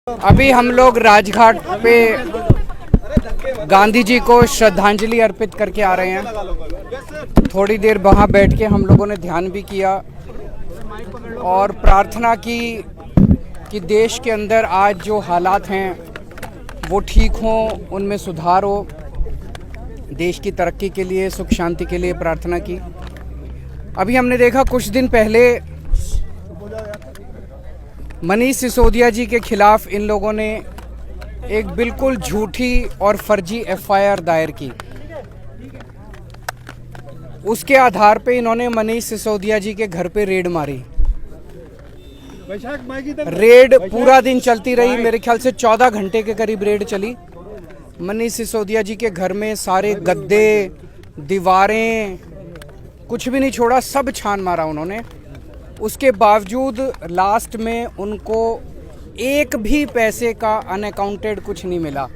अभी हम लोग राजघाट पे गांधी जी को श्रद्धांजलि अर्पित करके आ रहे हैं। थोड़ी देर वहाँ बैठ के हम लोगों ने ध्यान भी किया और प्रार्थना की कि देश के अंदर आज जो हालात हैं वो ठीक हों, उनमें सुधार हो। देश की तरक्की के लिए, सुख शांति के लिए प्रार्थना की। अभी हमने देखा कुछ दिन पहले मनीष सिसोदिया जी के खिलाफ इन लोगों ने एक बिल्कुल झूठी और फर्जी एफआईआर दायर की। उसके आधार पे इन्होंने मनीष सिसोदिया जी के घर पे रेड मारी। रेड पूरा दिन चलती रही, मेरे ख्याल से 14 घंटे के करीब रेड चली। मनीष सिसोदिया जी के घर में सारे गद्दे, दीवारें, कुछ भी नहीं छोड़ा, सब छान मारा उन्होंने। उसके बावजूद लास्ट में उनको एक भी पैसे का अनअकाउंटेड कुछ नहीं मिला।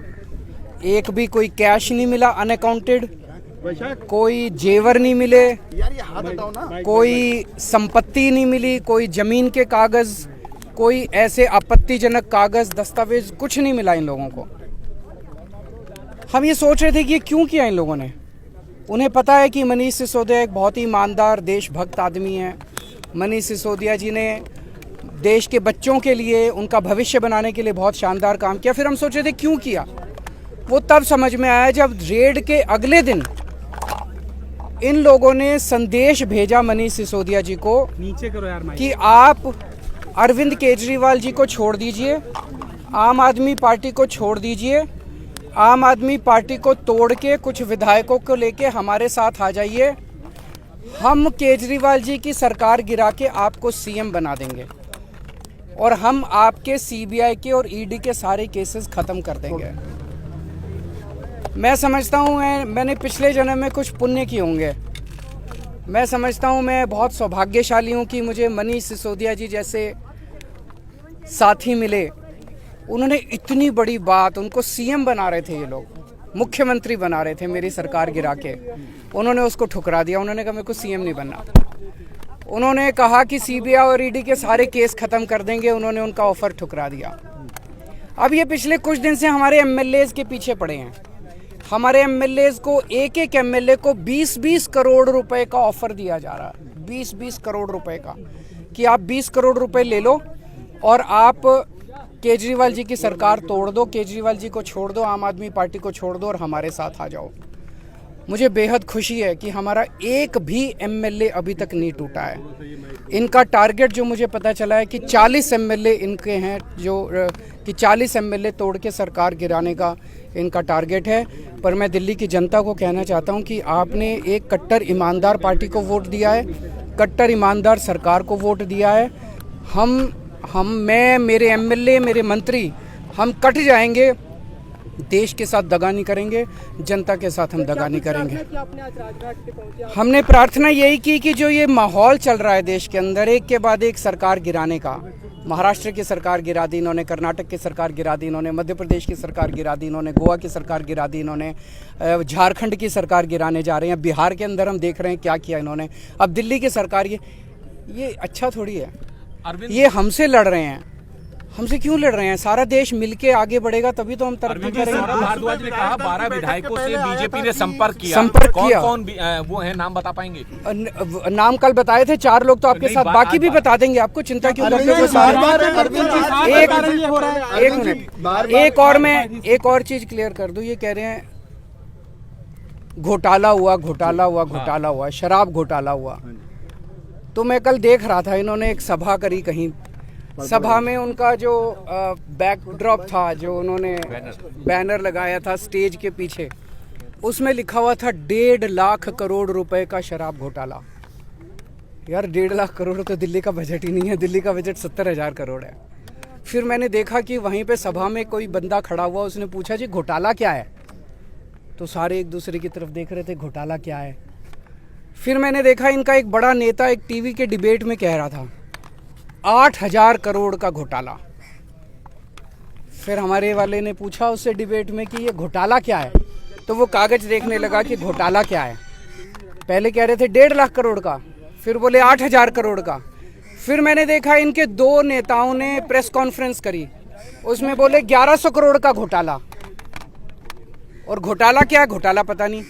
एक भी कोई कैश नहीं मिला अनअकाउंटेड, कोई जेवर नहीं मिले, कोई संपत्ति नहीं मिली, कोई जमीन के कागज, कोई ऐसे आपत्तिजनक कागज, दस्तावेज, कुछ नहीं मिला इन लोगों को। हम ये सोच रहे थे कि ये क्यों किया इन लोगों ने। उन्हें पता है कि मनीष सिसोदिया एक बहुत ही ईमानदार, देशभक्त आदमी है। मनीष सिसोदिया जी ने देश के बच्चों के लिए, उनका भविष्य बनाने के लिए बहुत शानदार काम किया। फिर हम सोच रहे थे क्यों किया। वो तब समझ में आया जब रेड के अगले दिन इन लोगों ने संदेश भेजा मनीष सिसोदिया जी को, नीचे करो यार कि आप अरविंद केजरीवाल जी को छोड़ दीजिए, आम आदमी पार्टी को छोड़ दीजिए, आम आदमी पार्टी को तोड़ के कुछ विधायकों को लेके हमारे साथ आ जाइए। हम केजरीवाल जी की सरकार गिरा के आपको सीएम बना देंगे और हम आपके सीबीआई के और ईडी के सारे केसेस खत्म कर देंगे। मैं समझता हूँ मैंने पिछले जन्म में कुछ पुण्य किए होंगे। मैं समझता हूँ मैं बहुत सौभाग्यशाली हूँ कि मुझे मनीष सिसोदिया जी जैसे साथी मिले। उन्होंने इतनी बड़ी बात, उनको सीएम बना रहे थे ये लोग, मुख्यमंत्री बना रहे थे मेरी सरकार गिरा के, उन्होंने उसको ठुकरा दिया। उन्होंने कहा मेरे को सीएम नहीं बनना। उन्होंने कहा कि सीबीआई और ईडी के सारे केस खत्म कर देंगे, उन्होंने उनका ऑफर ठुकरा दिया। अब ये पिछले कुछ दिन से हमारे एमएलएज के पीछे पड़े हैं। हमारे एमएलएज को, एक एक एमएलए को 20-20 करोड़ रुपए का ऑफर दिया जा रहा है। 20-20 करोड़ रुपए का, कि आप 20 करोड़ रुपए ले लो और आप केजरीवाल जी की सरकार तोड़ दो, केजरीवाल जी को छोड़ दो, आम आदमी पार्टी को छोड़ दो और हमारे साथ आ जाओ। मुझे बेहद खुशी है कि हमारा एक भी एमएलए अभी तक नहीं टूटा है। इनका टारगेट जो मुझे पता चला है कि 40 एमएलए इनके हैं, जो कि 40 एमएलए तोड़ के सरकार गिराने का इनका टारगेट है। पर मैं दिल्ली की जनता को कहना चाहता हूं कि आपने एक कट्टर ईमानदार पार्टी को वोट दिया है, कट्टर ईमानदार सरकार को वोट दिया है। मैं, मेरे एमएलए, मेरे मंत्री, हम कट जाएंगे, देश के साथ दगा नहीं करेंगे, जनता के साथ हम दगा नहीं करेंगे। हमने प्रार्थना यही की कि जो ये माहौल चल रहा है देश के अंदर, एक के बाद एक सरकार गिराने का, महाराष्ट्र की सरकार गिरा दी इन्होंने, कर्नाटक की सरकार गिरा दी इन्होंने, मध्य प्रदेश की सरकार गिरा दी इन्होंने, गोवा की सरकार गिरा दी इन्होंने, झारखंड की सरकार गिराने जा रहे हैं, बिहार के अंदर हम देख रहे हैं क्या किया इन्होंने, अब दिल्ली की सरकार। ये अच्छा थोड़ी है। ये हमसे लड़ रहे हैं। हमसे क्यों लड़ रहे हैं? सारा देश मिलके आगे बढ़ेगा तभी तो हम तरक्की करेंगे। भारद्वाज ने कहा 12 विधायकों से बीजेपी ने संपर्क किया। कौन वो है, नाम बता पाएंगे? नाम कल बताए थे 4 लोग, तो आपके साथ बाकी भी बता देंगे। आपको चिंता क्यों करते हो? एक मिनट, एक और चीज क्लियर कर दूं। ये कह रहे हैं घोटाला हुआ, शराब घोटाला हुआ। तो मैं कल देख रहा था, इन्होंने एक सभा करी कहीं, सभा में उनका जो बैकड्रॉप था, जो उन्होंने बैनर लगाया था स्टेज के पीछे, उसमें लिखा हुआ था 1.5 लाख करोड़ रुपए का शराब घोटाला। यार 1.5 लाख करोड़ तो दिल्ली का बजट ही नहीं है। दिल्ली का बजट 70,000 करोड़ है। फिर मैंने देखा कि वहीं पे सभा में कोई बंदा खड़ा हुआ, उसने पूछा जी घोटाला क्या है? तो सारे एक दूसरे की तरफ देख रहे थे, घोटाला क्या है। फिर मैंने देखा इनका एक बड़ा नेता एक टीवी के डिबेट में कह रहा था 8,000 करोड़ का घोटाला। फिर हमारे वाले ने पूछा उससे डिबेट में कि ये घोटाला क्या है, तो वो कागज देखने लगा कि घोटाला क्या है। पहले कह रहे थे 1.5 लाख करोड़ का, फिर बोले 8,000 करोड़ का। फिर मैंने देखा इनके 2 नेताओं ने प्रेस कॉन्फ्रेंस करी उसमें बोले 1100 करोड़ का घोटाला, और घोटाला क्या है, घोटाला पता नहीं।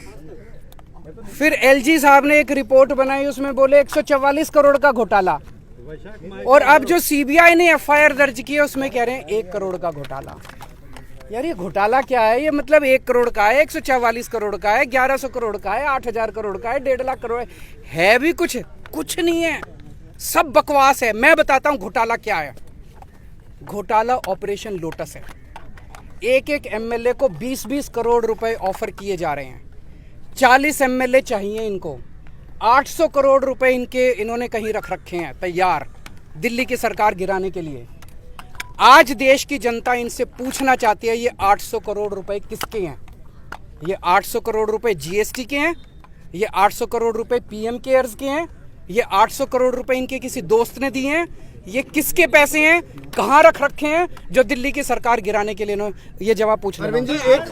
फिर एलजी साहब ने एक रिपोर्ट बनाई, उसमें बोले 144 करोड़ का घोटाला, और अब जो सीबीआई ने एफआईआर दर्ज की है उसमें कह रहे हैं 1 करोड़ का घोटाला। यार ये घोटाला क्या है? ये मतलब 1 करोड़ का है, 144 करोड़ का है, 1100 करोड़ का है, 8000 करोड़ का है, 1.5 लाख करोड़ है भी कुछ नहीं है, सब बकवास है। मैं बताता हूं घोटाला क्या है। घोटाला ऑपरेशन लोटस है। एक एमएलए को 20-20 करोड़ रुपए ऑफर किए जा रहे हैं। 40 एमएलए चाहिए इनको, 800 करोड़ रुपए इन्होंने कहीं रख रखे हैं तैयार दिल्ली की सरकार गिराने के लिए। आज देश की जनता इनसे पूछना चाहती है, ये 800 करोड़ रुपए किसके हैं? ये 800 करोड़ रुपए जीएसटी के हैं? ये 800 करोड़ रुपए पीएम केयर्स के हैं? ये 800 करोड़ रुपए इनके किसी दोस्त ने दिए हैं? ये किसके पैसे हैं, कहां रख रखे हैं, जो दिल्ली की सरकार गिराने के लिए ये जवाब पूछना। अरविंद जी, एक